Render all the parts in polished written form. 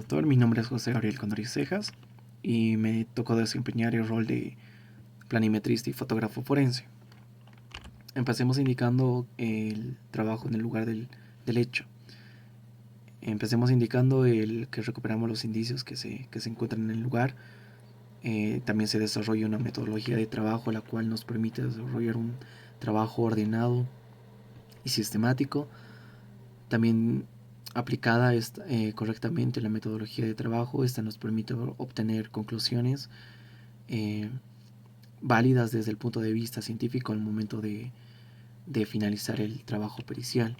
doctor. Mi nombre es José Gabriel Condoriz Cejas y me tocó desempeñar el rol de planimetrista y fotógrafo forense. Empecemos indicando el trabajo en el lugar del hecho. Empecemos indicando el que recuperamos los indicios que se encuentran en el lugar. También se desarrolla una metodología de trabajo la cual nos permite desarrollar un trabajo ordenado y sistemático. También aplicada correctamente la metodología de trabajo, esta nos permite obtener conclusiones válidas desde el punto de vista científico al momento de finalizar el trabajo pericial.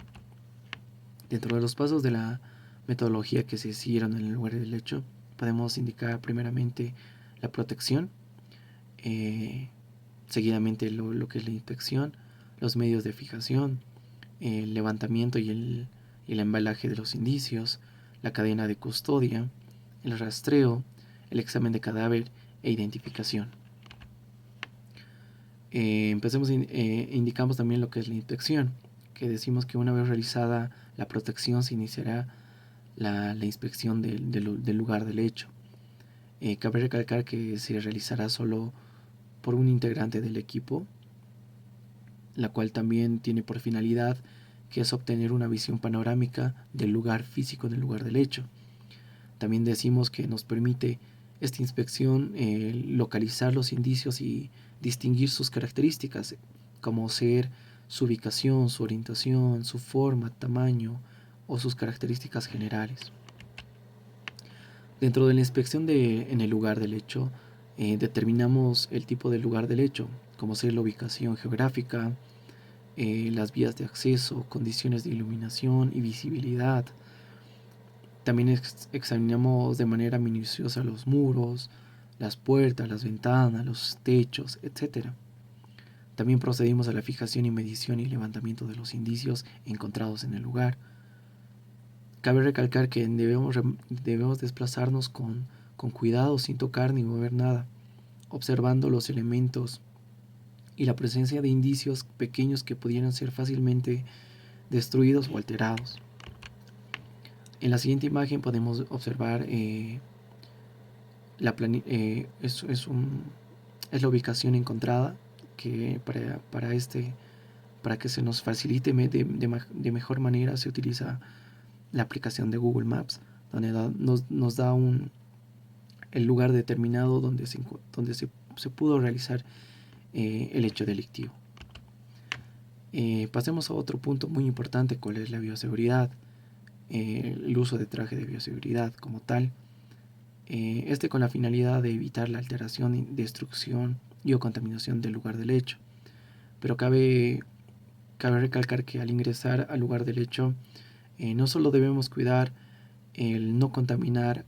Dentro de los pasos de la metodología que se siguieron en el lugar del hecho, podemos indicar primeramente la protección, seguidamente lo que es la inspección, los medios de fijación, el levantamiento y el embalaje de los indicios, la cadena de custodia, el rastreo, el examen de cadáver e identificación. Indicamos también lo que es la inspección, que decimos que una vez realizada la protección se iniciará la inspección del lugar del hecho. Cabe recalcar que se realizará solo por un integrante del equipo, la cual también tiene por finalidad que es obtener una visión panorámica del lugar físico del lugar del hecho. También decimos que nos permite esta inspección localizar los indicios y distinguir sus características, como ser su ubicación, su orientación, su forma, tamaño o sus características generales. Dentro de la inspección en el lugar del hecho, determinamos el tipo de lugar del hecho, como ser la ubicación geográfica, las vías de acceso, condiciones de iluminación y visibilidad. También examinamos de manera minuciosa los muros, las puertas, las ventanas, los techos, etc. También procedimos a la fijación y medición y levantamiento de los indicios encontrados en el lugar. Cabe recalcar que debemos desplazarnos con cuidado, sin tocar ni mover nada, observando los elementos y la presencia de indicios pequeños que pudieran ser fácilmente destruidos o alterados. En la siguiente imagen podemos observar es la ubicación encontrada que para que se nos facilite de mejor manera se utiliza la aplicación de Google Maps, donde nos da el lugar determinado donde se pudo realizar el hecho delictivo. Pasemos a otro punto muy importante, cuál es la bioseguridad, el uso de traje de bioseguridad como tal, con la finalidad de evitar la alteración, destrucción y o contaminación del lugar del hecho. Pero cabe recalcar que al ingresar al lugar del hecho, no solo debemos cuidar el no contaminarlo,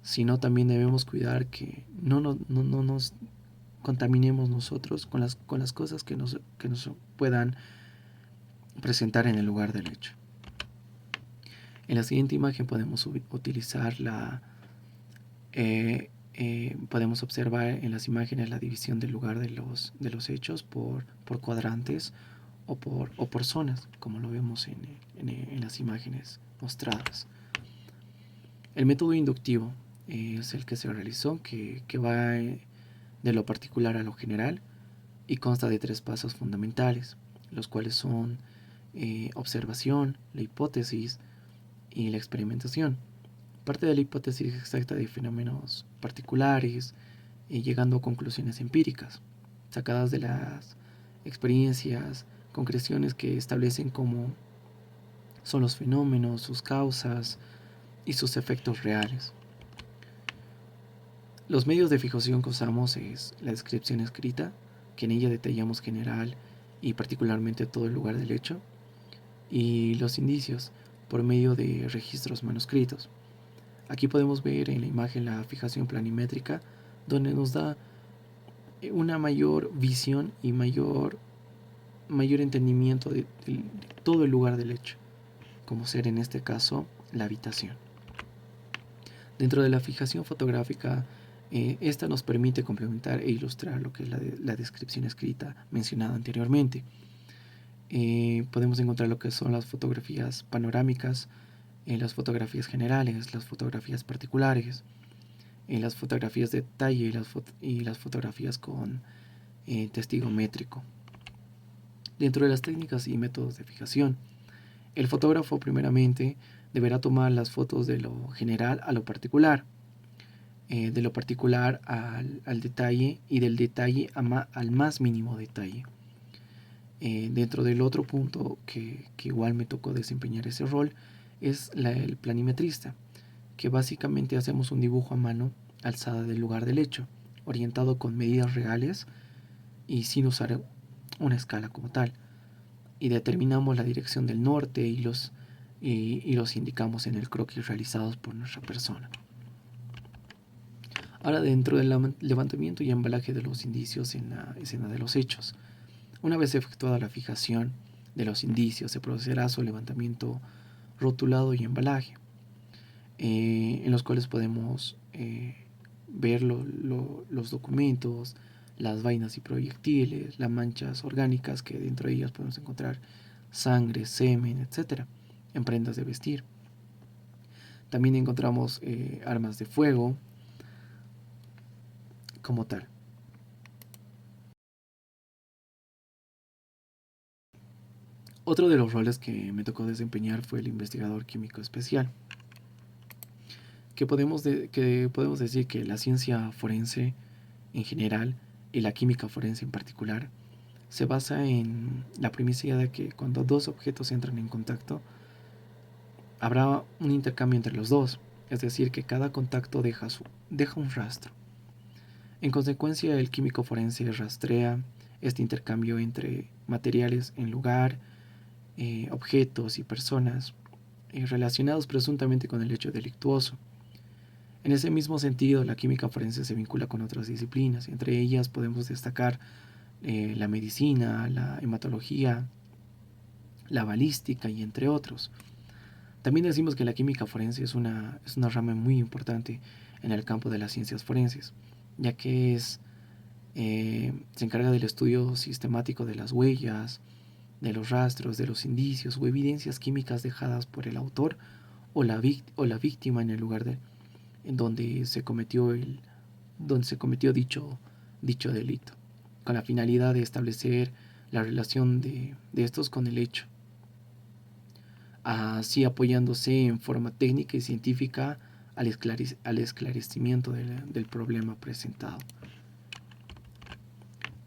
sino también debemos cuidar que no nos contaminemos nosotros con las cosas que nos puedan presentar en el lugar del hecho. En la siguiente imagen podemos utilizar podemos observar en las imágenes la división del lugar de los hechos por cuadrantes o por zonas, como lo vemos en las imágenes mostradas. El método inductivo es el que se realizó, que va de lo particular a lo general y consta de 3 pasos fundamentales, los cuales son observación, la hipótesis y la experimentación. Parte de la hipótesis exacta de fenómenos particulares y llegando a conclusiones empíricas, sacadas de las experiencias, concreciones que establecen cómo son los fenómenos, sus causas y sus efectos reales. Los medios de fijación que usamos es la descripción escrita, que en ella detallamos general y particularmente todo el lugar del hecho, y los indicios por medio de registros manuscritos. Aquí podemos ver en la imagen la fijación planimétrica, donde nos da una mayor visión y mayor entendimiento de todo el lugar del hecho, como ser en este caso la habitación. Dentro de la fijación fotográfica, esta nos permite complementar e ilustrar lo que es la descripción escrita mencionada anteriormente. Podemos encontrar lo que son las fotografías panorámicas, las fotografías generales, las fotografías particulares, las fotografías de detalle y las fotografías con testigo métrico. Dentro de las técnicas y métodos de fijación, el fotógrafo primeramente deberá tomar las fotos de lo general a lo particular, de lo particular al detalle y del detalle al más mínimo detalle. Dentro del otro punto que igual me tocó desempeñar ese rol es el planimetrista, que básicamente hacemos un dibujo a mano alzada del lugar del hecho, orientado con medidas reales y sin usar una escala como tal, y determinamos la dirección del norte y los indicamos en el croquis realizados por nuestra persona. Ahora, dentro del levantamiento y embalaje de los indicios en la escena de los hechos, una vez efectuada la fijación de los indicios, se procederá a su levantamiento, rotulado y embalaje, en los cuales podemos ver los documentos, las vainas y proyectiles, las manchas orgánicas que dentro de ellas podemos encontrar sangre, semen, etcétera, en prendas de vestir. También encontramos armas de fuego como tal. Otro de los roles que me tocó desempeñar fue el investigador químico especial, que podemos decir que la ciencia forense en general y la química forense en particular se basa en la premisa de que cuando dos objetos entran en contacto, habrá un intercambio entre los dos, es decir, que cada contacto deja un rastro. En consecuencia, el químico forense rastrea este intercambio entre materiales en lugar, objetos y personas relacionados presuntamente con el hecho delictuoso. En ese mismo sentido, la química forense se vincula con otras disciplinas. Entre ellas podemos destacar la medicina, la hematología, la balística y entre otros. También decimos que la química forense es una rama muy importante en el campo de las ciencias forenses, ya que se encarga del estudio sistemático de las huellas, de los rastros, de los indicios o evidencias químicas dejadas por el autor o la víctima en el lugar en donde se cometió dicho delito, con la finalidad de establecer la relación de estos con el hecho, así apoyándose en forma técnica y científica al esclarecimiento del problema presentado.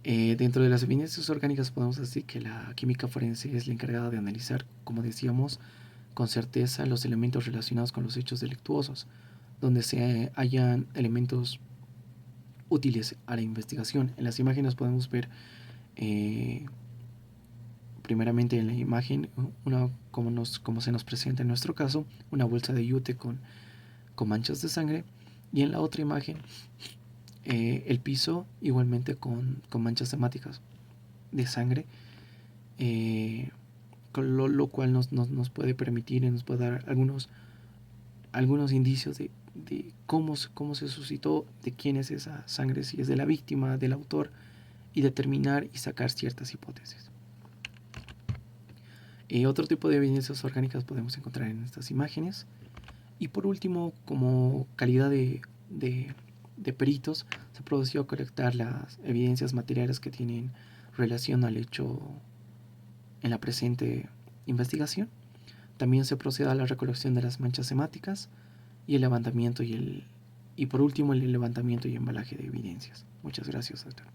Dentro de las evidencias orgánicas podemos decir que la química forense es la encargada de analizar, como decíamos, con certeza los elementos relacionados con los hechos delictuosos, donde se hallan elementos útiles a la investigación. En las imágenes podemos ver, eh, primeramente en la imagen, como se nos presenta en nuestro caso, una bolsa de yute con manchas de sangre, y en la otra imagen el piso igualmente con manchas temáticas de sangre, lo cual nos puede permitir y nos puede dar algunos indicios de cómo se suscitó, de quién es esa sangre, si es de la víctima, del autor, y determinar y sacar ciertas hipótesis. Otro tipo de evidencias orgánicas podemos encontrar en estas imágenes. Y por último, como calidad de peritos, se procedió a colectar las evidencias materiales que tienen relación al hecho en la presente investigación. También se procede a la recolección de las manchas semáticas y el levantamiento y por último el levantamiento y embalaje de evidencias. Muchas gracias, doctor.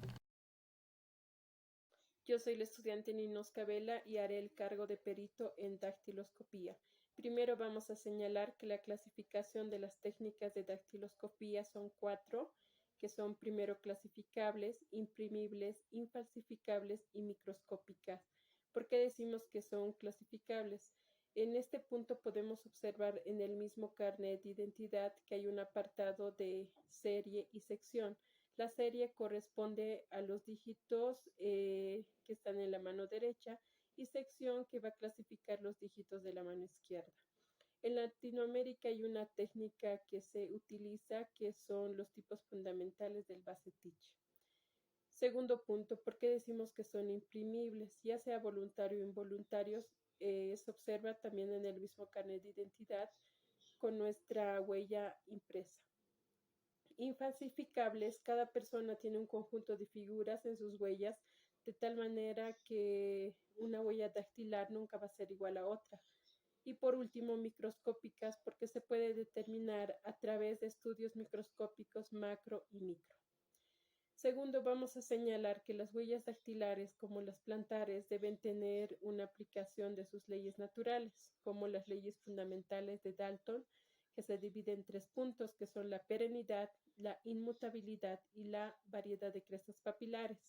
Yo soy la estudiante Ninosca Vela y haré el cargo de perito en dactiloscopía. Primero vamos a señalar que la clasificación de las técnicas de dactiloscopía son cuatro, que son primero clasificables, imprimibles, infalsificables y microscópicas. ¿Por qué decimos que son clasificables? En este punto podemos observar en el mismo carnet de identidad que hay un apartado de serie y sección. La serie corresponde a los dígitos que están en la mano derecha y sección que va a clasificar los dígitos de la mano izquierda. En Latinoamérica hay una técnica que se utiliza que son los tipos fundamentales del Bacetich. Segundo punto, ¿por qué decimos que son imprimibles? Ya sea voluntario o involuntarios, se observa también en el mismo carnet de identidad con nuestra huella impresa. Infalsificables, cada persona tiene un conjunto de figuras en sus huellas, de tal manera que una huella dactilar nunca va a ser igual a otra. Y por último, microscópicas, porque se puede determinar a través de estudios microscópicos macro y micro. Segundo, vamos a señalar que las huellas dactilares, como las plantares, deben tener una aplicación de sus leyes naturales, como las leyes fundamentales de Dalton, que se dividen en 3 puntos, que son la perennidad, la inmutabilidad y la variedad de crestas papilares.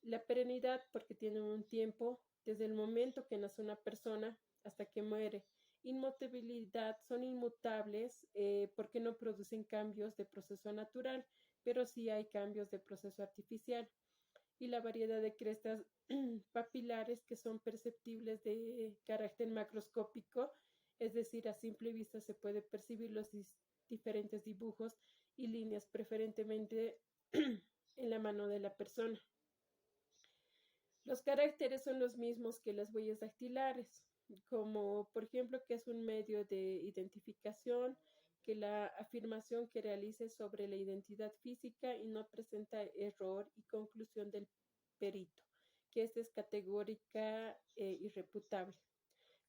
La perennidad porque tiene un tiempo desde el momento que nace una persona hasta que muere. Inmutabilidad son inmutables porque no producen cambios de proceso natural, pero sí hay cambios de proceso artificial. Y la variedad de crestas papilares que son perceptibles de carácter macroscópico, es decir, a simple vista se puede percibir los diferentes dibujos y líneas preferentemente en la mano de la persona. Los caracteres son los mismos que las huellas dactilares, como por ejemplo que es un medio de identificación, que la afirmación que realice sobre la identidad física y no presenta error y conclusión del perito, que esta es categórica e irreputable.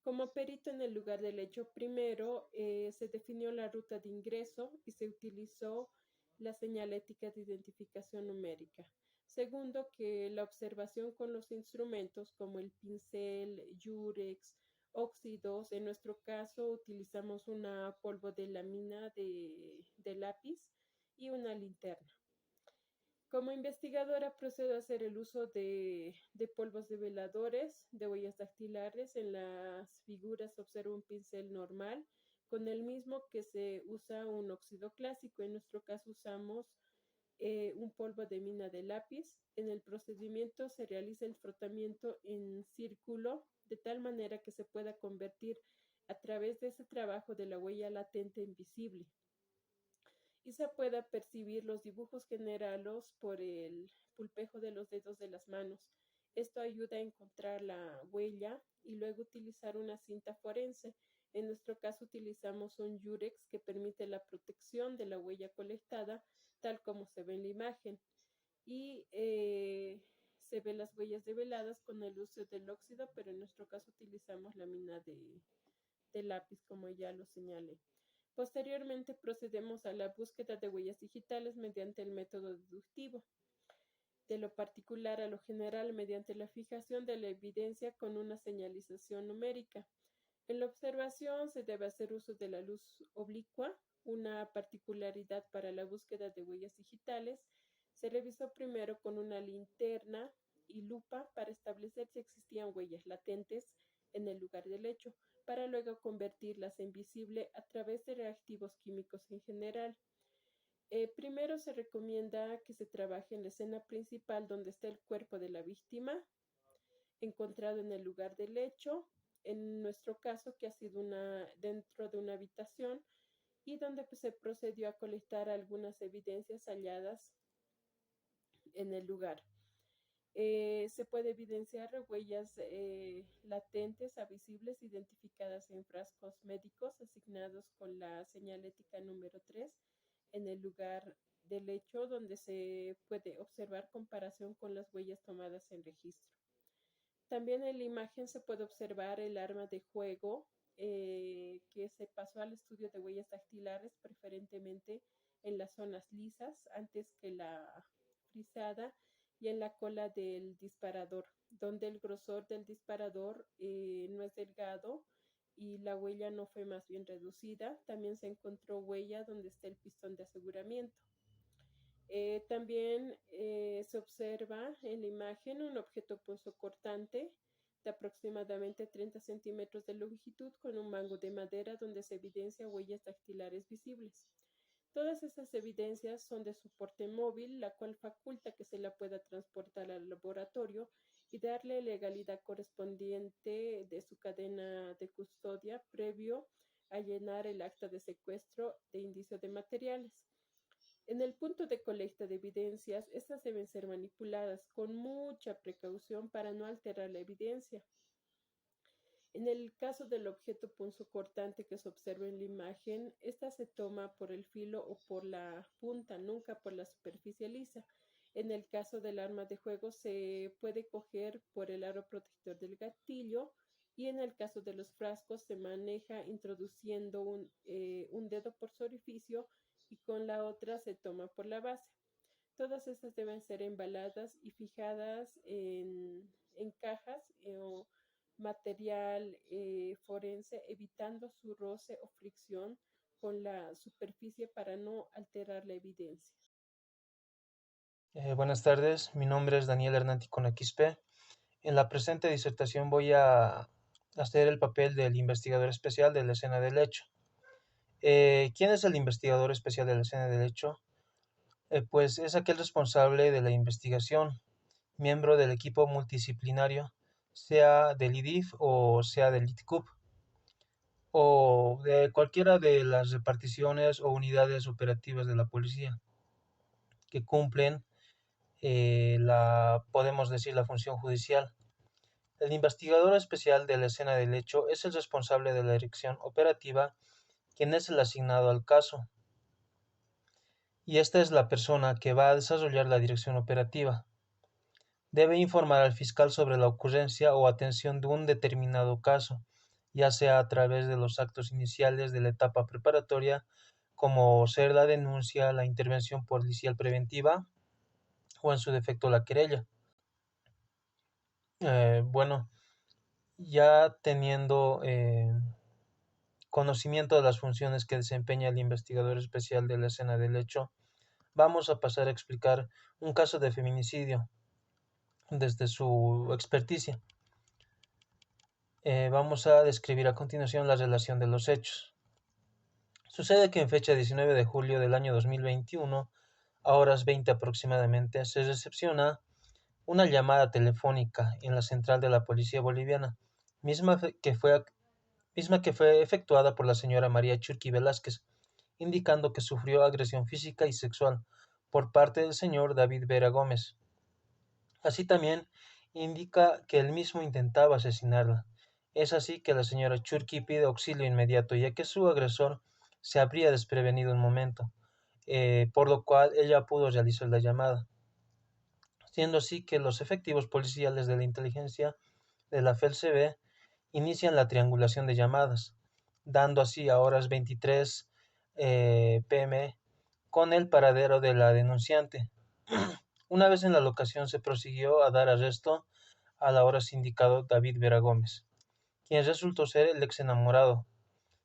Como perito en el lugar del hecho, primero se definió la ruta de ingreso y se utilizó la señalética de identificación numérica. Segundo, que la observación con los instrumentos como el pincel, yurex, óxidos, en nuestro caso utilizamos una polvo de lámina de lápiz y una linterna. Como investigadora procedo a hacer el uso de polvos de veladores, de huellas dactilares. En las figuras observo un pincel normal con el mismo que se usa un óxido clásico. En nuestro caso usamos un polvo de mina de lápiz. En el procedimiento se realiza el frotamiento en círculo de tal manera que se pueda convertir a través de ese trabajo de la huella latente en visible y se pueda percibir los dibujos generados por el pulpejo de los dedos de las manos. Esto ayuda a encontrar la huella y luego utilizar una cinta forense. En nuestro caso utilizamos un yurex que permite la protección de la huella colectada, tal como se ve en la imagen. Y se ven las huellas develadas con el uso del óxido, pero en nuestro caso utilizamos lámina de lápiz, como ya lo señalé. Posteriormente procedemos a la búsqueda de huellas digitales mediante el método deductivo, de lo particular a lo general mediante la fijación de la evidencia con una señalización numérica. En la observación se debe hacer uso de la luz oblicua, una particularidad para la búsqueda de huellas digitales. Se revisó primero con una linterna y lupa para establecer si existían huellas latentes en el lugar del hecho, para luego convertirlas en visible a través de reactivos químicos en general. Primero se recomienda que se trabaje en la escena principal donde está el cuerpo de la víctima, encontrado en el lugar del hecho, en nuestro caso que ha sido dentro de una habitación y donde se procedió a colectar algunas evidencias halladas en el lugar. Se puede evidenciar huellas latentes a visibles identificadas en frascos médicos asignados con la señalética número 3 en el lugar del hecho, donde se puede observar comparación con las huellas tomadas en registro. También en la imagen se puede observar el arma de juego que se pasó al estudio de huellas dactilares, preferentemente en las zonas lisas antes que la frisada y en la cola del disparador, donde el grosor del disparador no es delgado y la huella no fue más bien reducida. También se encontró huella donde está el pistón de aseguramiento. También se observa en la imagen un objeto punzocortante de aproximadamente 30 centímetros de longitud con un mango de madera donde se evidencia huellas dactilares visibles. Todas esas evidencias son de soporte móvil, la cual faculta que se la pueda transportar al laboratorio y darle legalidad correspondiente de su cadena de custodia previo a llenar el acta de secuestro de indicio de materiales. En el punto de colecta de evidencias, estas deben ser manipuladas con mucha precaución para no alterar la evidencia. En el caso del objeto punzocortante que se observa en la imagen, esta se toma por el filo o por la punta, nunca por la superficie lisa. En el caso del arma de juego se puede coger por el aro protector del gatillo y en el caso de los frascos se maneja introduciendo un dedo por su orificio y con la otra se toma por la base. Todas estas deben ser embaladas y fijadas en cajas o material forense, evitando su roce o fricción con la superficie para no alterar la evidencia. Buenas tardes, mi nombre es Daniel Hernanti Conaquispe. En la presente disertación voy a hacer el papel del investigador especial de la escena del hecho. ¿Quién es el investigador especial de la escena del hecho? Pues es aquel responsable de la investigación, miembro del equipo multidisciplinario, sea del IDIF o sea del ITCUP, o de cualquiera de las reparticiones o unidades operativas de la policía que cumplen podemos decir, la función judicial. El investigador especial de la escena del hecho es el responsable de la dirección operativa, quien es el asignado al caso, y esta es la persona que va a desarrollar la dirección operativa. Debe informar al fiscal sobre la ocurrencia o atención de un determinado caso, ya sea a través de los actos iniciales de la etapa preparatoria, como ser la denuncia, la intervención policial preventiva o en su defecto la querella. Bueno, ya teniendo conocimiento de las funciones que desempeña el investigador especial de la escena del hecho, vamos a pasar a explicar un caso de feminicidio desde su experticia. Vamos a describir a continuación la relación de los hechos. Sucede que en fecha 19 de julio del año 2021, a horas 20 aproximadamente, se recepciona una llamada telefónica en la central de la policía boliviana, misma que fue efectuada por la señora María Churqui Velázquez, indicando que sufrió agresión física y sexual por parte del señor David Vera Gómez. Así también indica que él mismo intentaba asesinarla. Es así que la señora Churqui pide auxilio inmediato, ya que su agresor se habría desprevenido un momento, por lo cual ella pudo realizar la llamada, siendo así que los efectivos policiales de la inteligencia de la FELCB inician la triangulación de llamadas, dando así a horas 23 pm con el paradero de la denunciante. Una vez en la locación se prosiguió a dar arresto a la hora indicado David Vera Gómez, quien resultó ser el ex enamorado,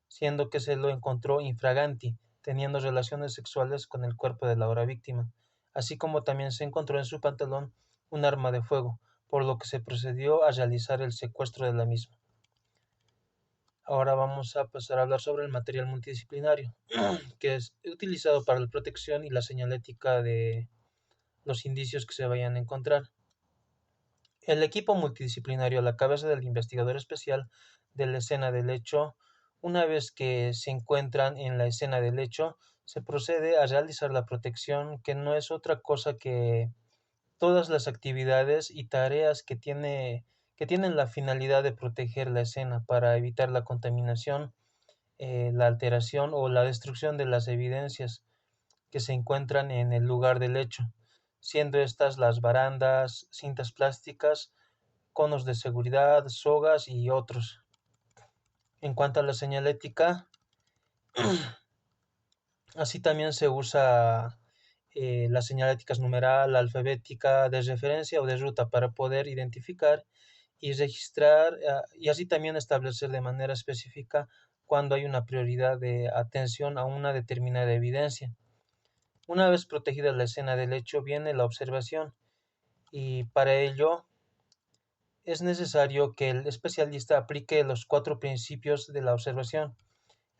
siendo que se lo encontró infraganti, teniendo relaciones sexuales con el cuerpo de la ahora víctima, así como también se encontró en su pantalón un arma de fuego, por lo que se procedió a realizar el secuestro de la misma. Ahora vamos a pasar a hablar sobre el material multidisciplinario, que es utilizado para la protección y la señalética de los indicios que se vayan a encontrar. El equipo multidisciplinario a la cabeza del investigador especial de la escena del hecho, una vez que se encuentran en la escena del hecho, se procede a realizar la protección, que no es otra cosa que todas las actividades y tareas que tienen la finalidad de proteger la escena para evitar la contaminación, la alteración o la destrucción de las evidencias que se encuentran en el lugar del hecho, siendo estas las barandas, cintas plásticas, conos de seguridad, sogas y otros. En cuanto a la señalética, así también se usa las señaléticas numeral, alfabética, de referencia o de ruta para poder identificar y registrar y así también establecer de manera específica cuando hay una prioridad de atención a una determinada evidencia. Una vez protegida la escena del hecho viene la observación y para ello es necesario que el especialista aplique los 4 principios de la observación.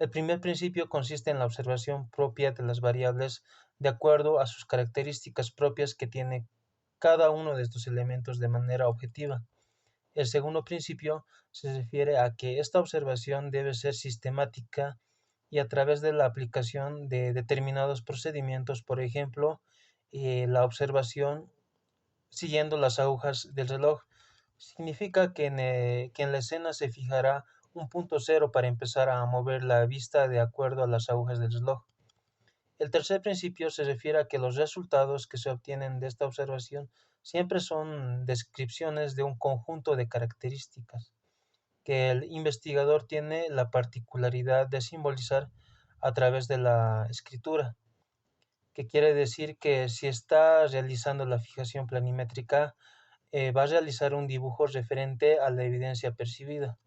El primer principio consiste en la observación propia de las variables de acuerdo a sus características propias que tiene cada uno de estos elementos de manera objetiva. El segundo principio se refiere a que esta observación debe ser sistemática y a través de la aplicación de determinados procedimientos, por ejemplo, la observación siguiendo las agujas del reloj. Significa que en la escena se fijará un punto cero para empezar a mover la vista de acuerdo a las agujas del reloj. El tercer principio se refiere a que los resultados que se obtienen de esta observación siempre son descripciones de un conjunto de características que el investigador tiene la particularidad de simbolizar a través de la escritura, que quiere decir que si está realizando la fijación planimétrica, va a realizar un dibujo referente a la evidencia percibida.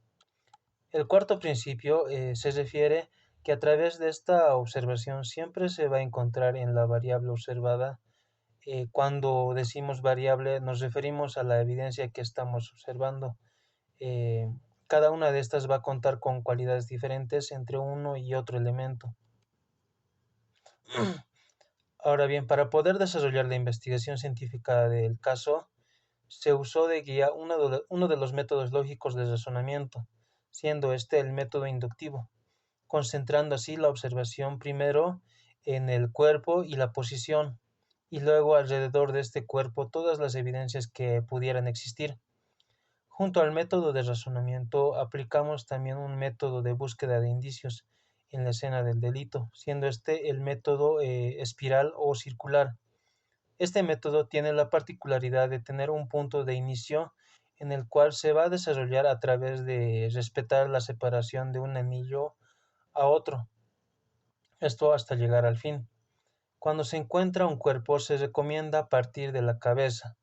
El cuarto principio se refiere que a través de esta observación siempre se va a encontrar en la variable observada. Cuando decimos variable nos referimos a la evidencia que estamos observando. Eh, Cada una de estas va a contar con cualidades diferentes entre uno y otro elemento. Ahora bien, para poder desarrollar la investigación científica del caso, se usó de guía uno de los métodos lógicos de razonamiento, siendo este el método inductivo, concentrando así la observación primero en el cuerpo y la posición, y luego alrededor de este cuerpo todas las evidencias que pudieran existir. Junto al método de razonamiento, aplicamos también un método de búsqueda de indicios en la escena del delito, siendo este el método espiral o circular. Este método tiene la particularidad de tener un punto de inicio en el cual se va a desarrollar a través de respetar la separación de un anillo a otro, esto hasta llegar al fin. Cuando se encuentra un cuerpo se recomienda partir de la cabeza.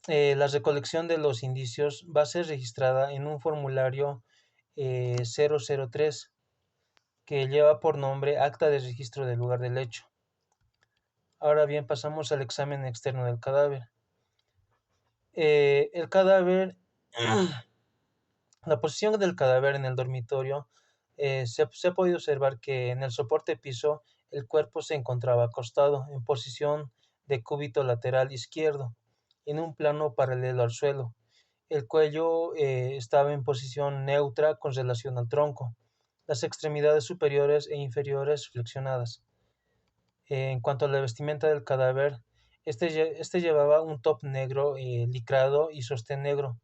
La recolección de los indicios va a ser registrada en un formulario 003 que lleva por nombre Acta de Registro del Lugar del Hecho. Ahora bien, pasamos al examen externo del cadáver. El cadáver, la posición del cadáver en el dormitorio, se ha podido observar que en el soporte piso el cuerpo se encontraba acostado en posición de cúbito lateral izquierdo, en un plano paralelo al suelo. El cuello estaba en posición neutra con relación al tronco, las extremidades superiores e inferiores flexionadas. En cuanto a la vestimenta del cadáver, este llevaba un top negro licrado y sostén negro.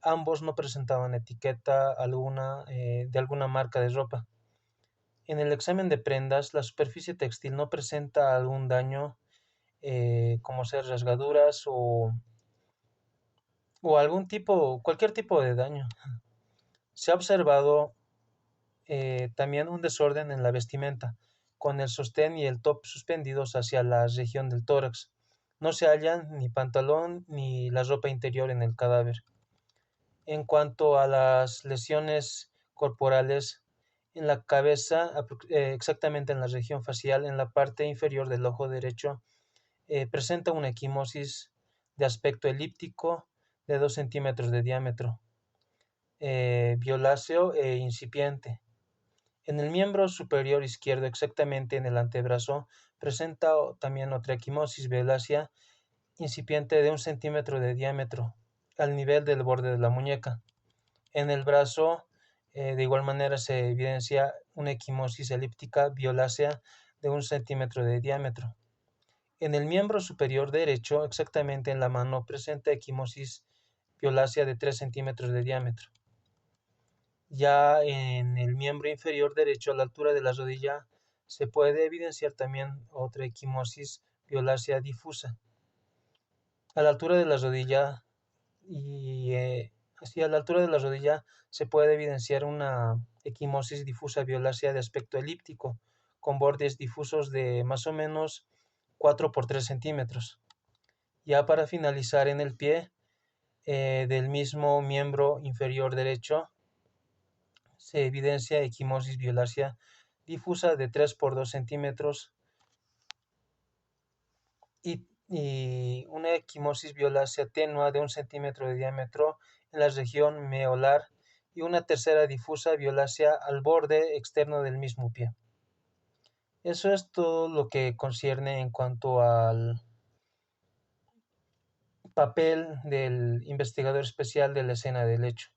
Ambos no presentaban etiqueta alguna de alguna marca de ropa. En el examen de prendas, la superficie textil no presenta algún daño, como ser rasgaduras o cualquier tipo de daño. Se ha observado también un desorden en la vestimenta, con el sostén y el top suspendidos hacia la región del tórax. No se hallan ni pantalón ni la ropa interior en el cadáver. En cuanto a las lesiones corporales, en la cabeza, exactamente en la región facial, en la parte inferior del ojo derecho, presenta una equimosis de aspecto elíptico de 2 centímetros de diámetro, violáceo e incipiente. En el miembro superior izquierdo, exactamente en el antebrazo, presenta también otra equimosis violácea incipiente de 1 centímetro de diámetro, al nivel del borde de la muñeca. En el brazo, de igual manera, se evidencia una equimosis elíptica violácea de 1 centímetro de diámetro. En el miembro superior derecho, exactamente en la mano, presenta equimosis violácea de 3 centímetros de diámetro. Ya en el miembro inferior derecho, a la altura de la rodilla, se puede evidenciar también otra equimosis violácea difusa. A la altura de la rodilla a la altura de la rodilla se puede evidenciar una equimosis difusa violácea de aspecto elíptico, con bordes difusos de más o menos 4 por 3 centímetros. Ya para finalizar, en el pie del mismo miembro inferior derecho, se evidencia equimosis violácea difusa de 3 por 2 centímetros y una equimosis violácea tenua de 1 centímetro de diámetro en la región meolar y una tercera difusa violácea al borde externo del mismo pie. Eso es todo lo que concierne en cuanto al papel del investigador especial de la escena del hecho.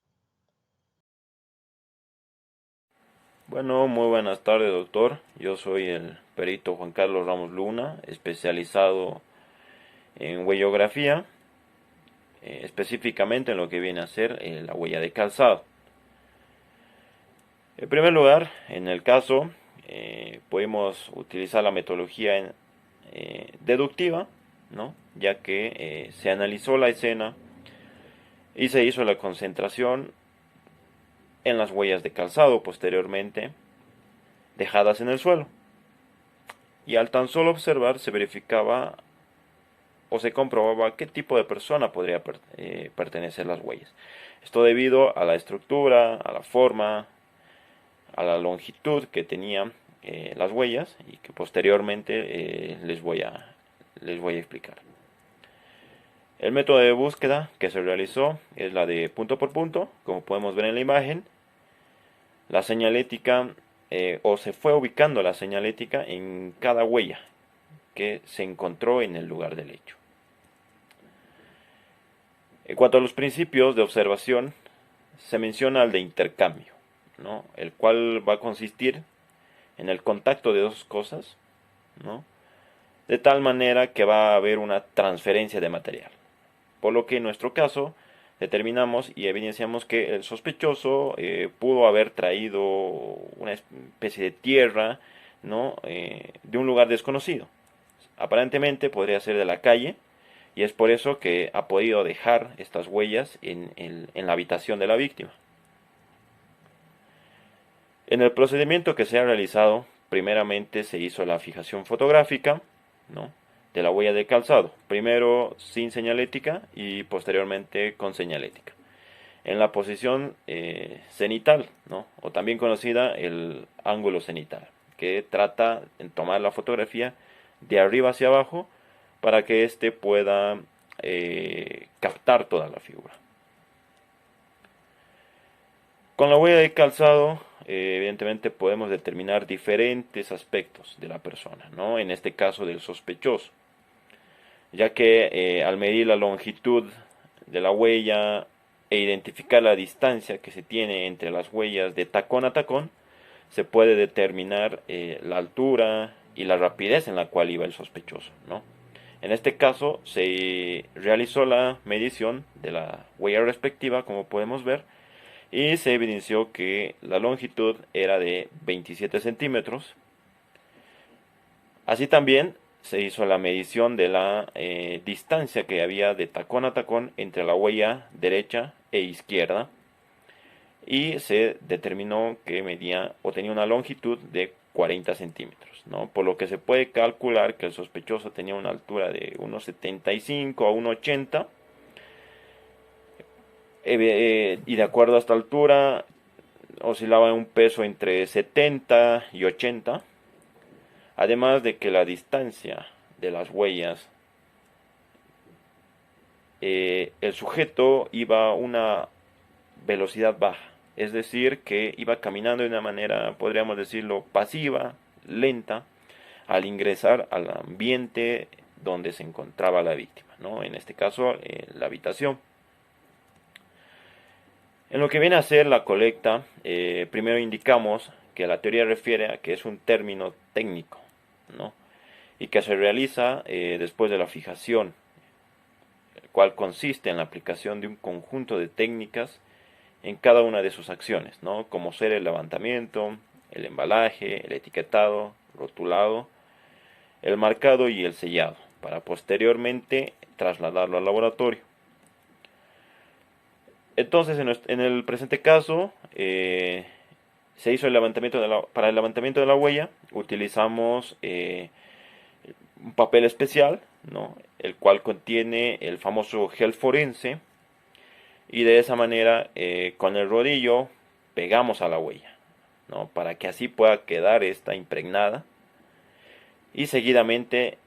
Bueno, muy buenas tardes, doctor. Yo soy el perito Juan Carlos Ramos Luna, especializado en huellografía, específicamente en lo que viene a ser la huella de calzado. En primer lugar, en el caso, podemos utilizar la metodología deductiva, ¿no? Ya que se analizó la escena y se hizo la concentración en las huellas de calzado posteriormente dejadas en el suelo. Y al tan solo observar se verificaba o se comprobaba qué tipo de persona podría pertenecer las huellas. Esto debido a la estructura, a la forma, a la longitud que tenían las huellas y que posteriormente les voy a explicar. El método de búsqueda que se realizó es la de punto por punto, como podemos ver en la imagen. La señalética o se fue ubicando la señalética en cada huella que se encontró en el lugar del hecho. En cuanto a los principios de observación, se menciona el de intercambio, ¿no? El cual va a consistir en el contacto de dos cosas, ¿no? De tal manera que va a haber una transferencia de material. Por lo que en nuestro caso determinamos y evidenciamos que el sospechoso pudo haber traído una especie de tierra, ¿no? De un lugar desconocido. Aparentemente podría ser de la calle, y es por eso que ha podido dejar estas huellas en la habitación de la víctima. En el procedimiento que se ha realizado, primeramente se hizo la fijación fotográfica, ¿no? De la huella de calzado, primero sin señalética y posteriormente con señalética. En la posición cenital, ¿no? O también conocida el ángulo cenital, que trata de tomar la fotografía de arriba hacia abajo para que éste pueda captar toda la figura. Con la huella de calzado, evidentemente podemos determinar diferentes aspectos de la persona, ¿no? En este caso del sospechoso, ya que al medir la longitud de la huella e identificar la distancia que se tiene entre las huellas de tacón a tacón, se puede determinar la altura y la rapidez en la cual iba el sospechoso, ¿no? En este caso se realizó la medición de la huella respectiva, como podemos ver, y se evidenció que la longitud era de 27 centímetros. Así también se hizo la medición de la distancia que había de tacón a tacón entre la huella derecha e izquierda, y se determinó que medía o tenía una longitud de 40 centímetros, ¿no? Por lo que se puede calcular que el sospechoso tenía una altura de unos 75 a 1,80, y de acuerdo a esta altura oscilaba en un peso entre 70 y 80, además de que la distancia de las huellas, el sujeto iba a una velocidad baja, es decir, que iba caminando de una manera, podríamos decirlo, pasiva, lenta, al ingresar al ambiente donde se encontraba la víctima, ¿no? En este caso, la habitación. En lo que viene a ser la colecta, primero indicamos que la teoría refiere a que es un término técnico, ¿no? Y que se realiza después de la fijación, el cual consiste en la aplicación de un conjunto de técnicas en cada una de sus acciones, ¿no? Como ser el levantamiento, el embalaje, el etiquetado, rotulado, el marcado y el sellado, para posteriormente trasladarlo al laboratorio. Entonces, en el presente caso, se hizo el levantamiento para el levantamiento de la huella, utilizamos un papel especial, ¿no? El cual contiene el famoso gel forense, y de esa manera con el rodillo pegamos a la huella, ¿no? Para que así pueda quedar esta impregnada, y seguidamente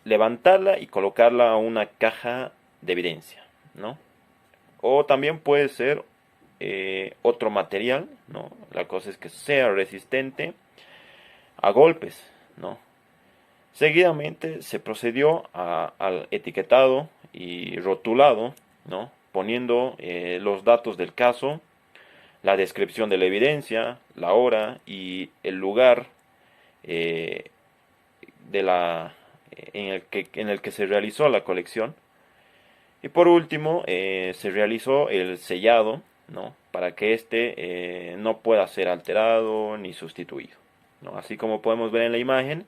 levantarla y colocarla a una caja de evidencia, ¿no? O también puede ser otro material, ¿no? La cosa es que sea resistente a golpes, ¿no? Seguidamente se procedió al etiquetado y rotulado, ¿no? Poniendo los datos del caso, la descripción de la evidencia, la hora y el lugar de en el que se realizó la colección. Y por último, se realizó el sellado, ¿no? Para que éste no pueda ser alterado ni sustituido, ¿no? Así como podemos ver en la imagen,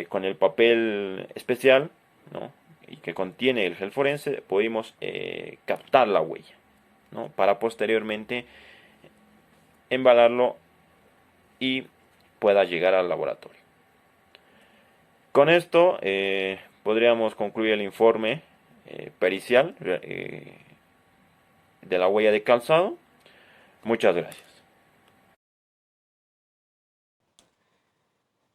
con el papel especial, ¿no? Y que contiene el gel forense, pudimos captar la huella, ¿no? Para posteriormente embalarlo y pueda llegar al laboratorio. Con esto podríamos concluir el informe pericial de la huella de calzado. Muchas gracias.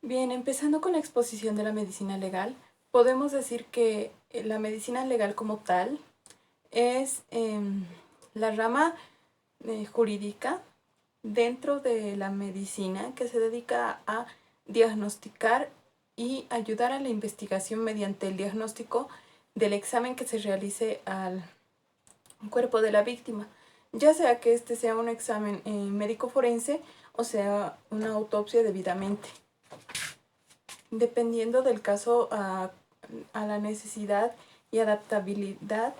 Bien, empezando con la exposición de la medicina legal, podemos decir que la medicina legal como tal es la rama jurídica dentro de la medicina que se dedica a diagnosticar y ayudar a la investigación mediante el diagnóstico del examen que se realice al cuerpo de la víctima, ya sea que este sea un examen médico forense o sea una autopsia debidamente, dependiendo del caso a la necesidad y adaptabilidad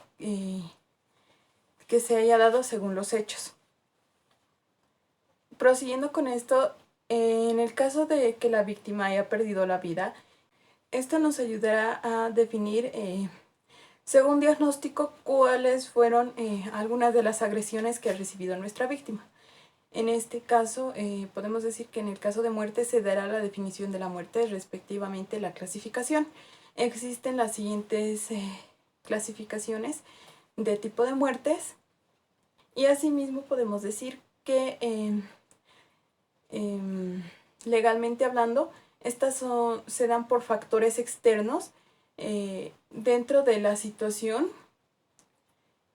que se haya dado según los hechos. Prosiguiendo con esto, en el caso de que la víctima haya perdido la vida, esto nos ayudará a definir, según diagnóstico, cuáles fueron algunas de las agresiones que ha recibido nuestra víctima. En este caso, podemos decir que en el caso de muerte se dará la definición de la muerte, respectivamente la clasificación. Existen las siguientes clasificaciones de tipo de muertes y asimismo podemos decir que legalmente hablando, estas se dan por factores externos dentro de la situación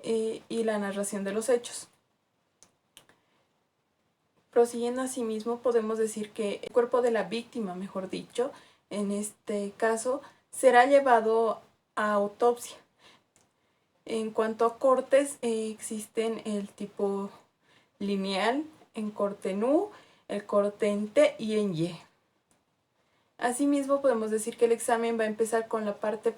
y la narración de los hechos. Prosiguiendo asimismo, podemos decir que el cuerpo de la víctima, mejor dicho, en este caso, será llevado a autopsia. En cuanto a cortes, existen el tipo lineal, en corte nu, el corte en T y en Y. Asimismo, podemos decir que el examen va a empezar con la parte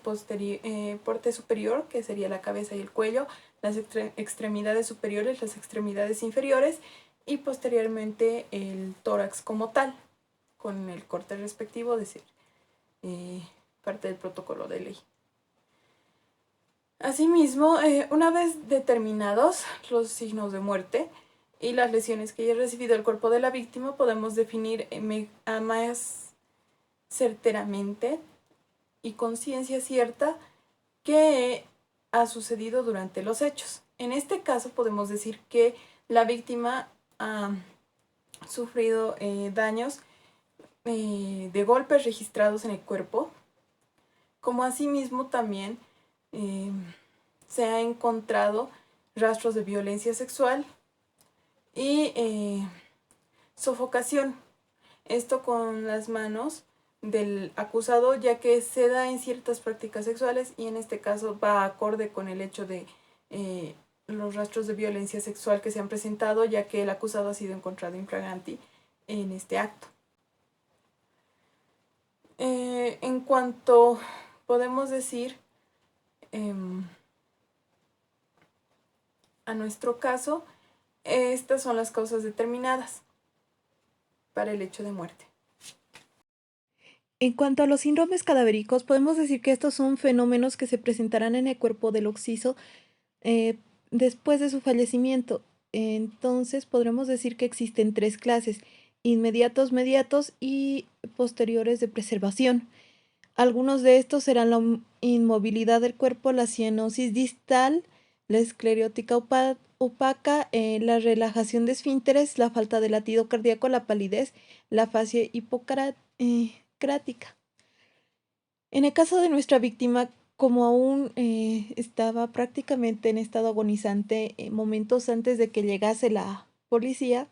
superior, que sería la cabeza y el cuello, las extremidades superiores, las extremidades inferiores, y posteriormente el tórax como tal, con el corte respectivo, es decir, parte del protocolo de ley. Asimismo, una vez determinados los signos de muerte y las lesiones que haya recibido el cuerpo de la víctima, podemos definir más certeramente y con ciencia cierta qué ha sucedido durante los hechos. En este caso podemos decir que la víctima ha sufrido daños de golpes registrados en el cuerpo, como asimismo también se ha encontrado rastros de violencia sexual y sofocación. Esto con las manos del acusado, ya que se da en ciertas prácticas sexuales y en este caso va acorde con el hecho de los rastros de violencia sexual que se han presentado, ya que el acusado ha sido encontrado in flagranti en este acto. En cuanto podemos decir a nuestro caso, estas son las causas determinadas para el hecho de muerte. En cuanto a los síndromes cadavéricos, podemos decir que estos son fenómenos que se presentarán en el cuerpo del occiso después de su fallecimiento. Entonces podremos decir que existen tres clases: inmediatos, mediatos y posteriores de preservación. Algunos de estos serán la inmovilidad del cuerpo, la cianosis distal, la esclerótica opaca, la relajación de esfínteres, la falta de latido cardíaco, la palidez, la afasia hipocrática. En el caso de nuestra víctima, como aún estaba prácticamente en estado agonizante momentos antes de que llegase la policía,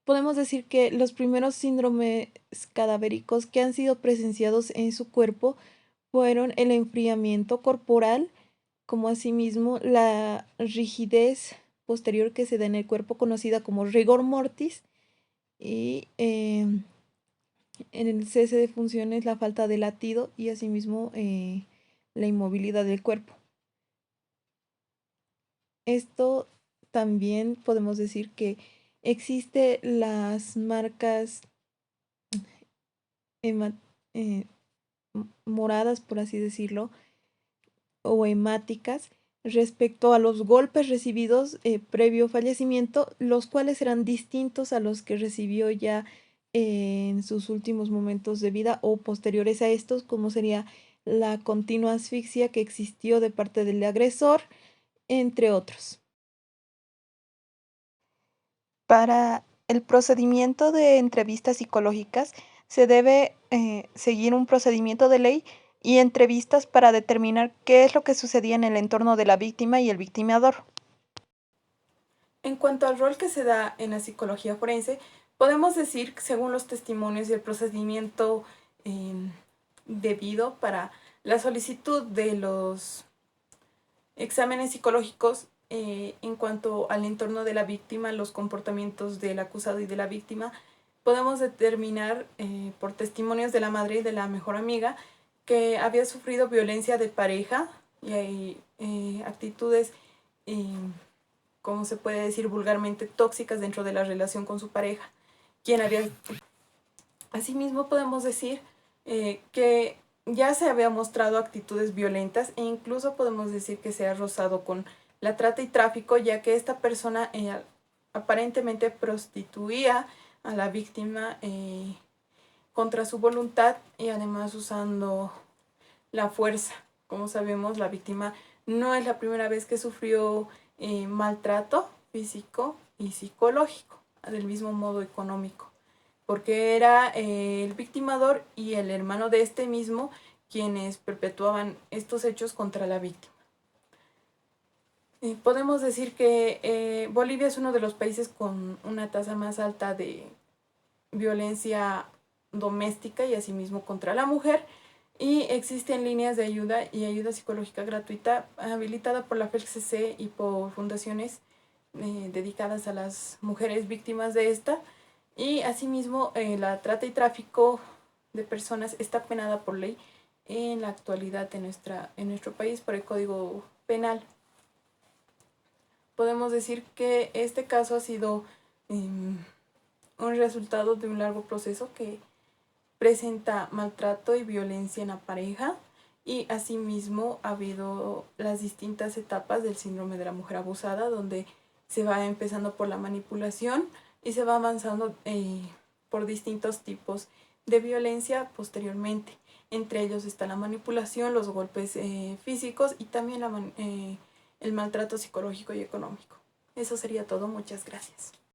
podemos decir que los primeros síndromes cadavéricos que han sido presenciados en su cuerpo fueron el enfriamiento corporal, como asimismo la rigidez posterior que se da en el cuerpo, conocida como rigor mortis, y en el cese de funciones, la falta de latido y asimismo la inmovilidad del cuerpo. Esto también podemos decir que existe las marcas moradas, por así decirlo, o hemáticas respecto a los golpes recibidos previo fallecimiento, los cuales eran distintos a los que recibió ya en sus últimos momentos de vida o posteriores a estos, como sería la continua asfixia que existió de parte del agresor, entre otros. Para el procedimiento de entrevistas psicológicas se debe seguir un procedimiento de ley y entrevistas para determinar qué es lo que sucedía en el entorno de la víctima y el victimador. En cuanto al rol que se da en la psicología forense, podemos decir, según los testimonios y el procedimiento debido para la solicitud de los exámenes psicológicos, en cuanto al entorno de la víctima, los comportamientos del acusado y de la víctima, podemos determinar por testimonios de la madre y de la mejor amiga que había sufrido violencia de pareja y hay actitudes, como se puede decir vulgarmente, tóxicas dentro de la relación con su pareja. Asimismo podemos decir que ya se había mostrado actitudes violentas e incluso podemos decir que se ha rozado con la trata y tráfico, ya que esta persona aparentemente prostituía a la víctima contra su voluntad y además usando la fuerza. Como sabemos, la víctima no es la primera vez que sufrió maltrato físico y psicológico, del mismo modo económico, porque era el victimador y el hermano de este mismo quienes perpetuaban estos hechos contra la víctima. Podemos decir que Bolivia es uno de los países con una tasa más alta de violencia doméstica y asimismo contra la mujer, y existen líneas de ayuda y ayuda psicológica gratuita habilitada por la FELCC y por fundaciones dedicadas a las mujeres víctimas de esta. Y asimismo la trata y tráfico de personas está penada por ley en la actualidad en nuestro país por el Código Penal. Podemos decir que este caso ha sido un resultado de un largo proceso que presenta maltrato y violencia en la pareja, y asimismo ha habido las distintas etapas del síndrome de la mujer abusada, donde se va empezando por la manipulación y se va avanzando por distintos tipos de violencia posteriormente. Entre ellos está la manipulación, los golpes físicos y también el maltrato psicológico y económico. Eso sería todo. Muchas gracias.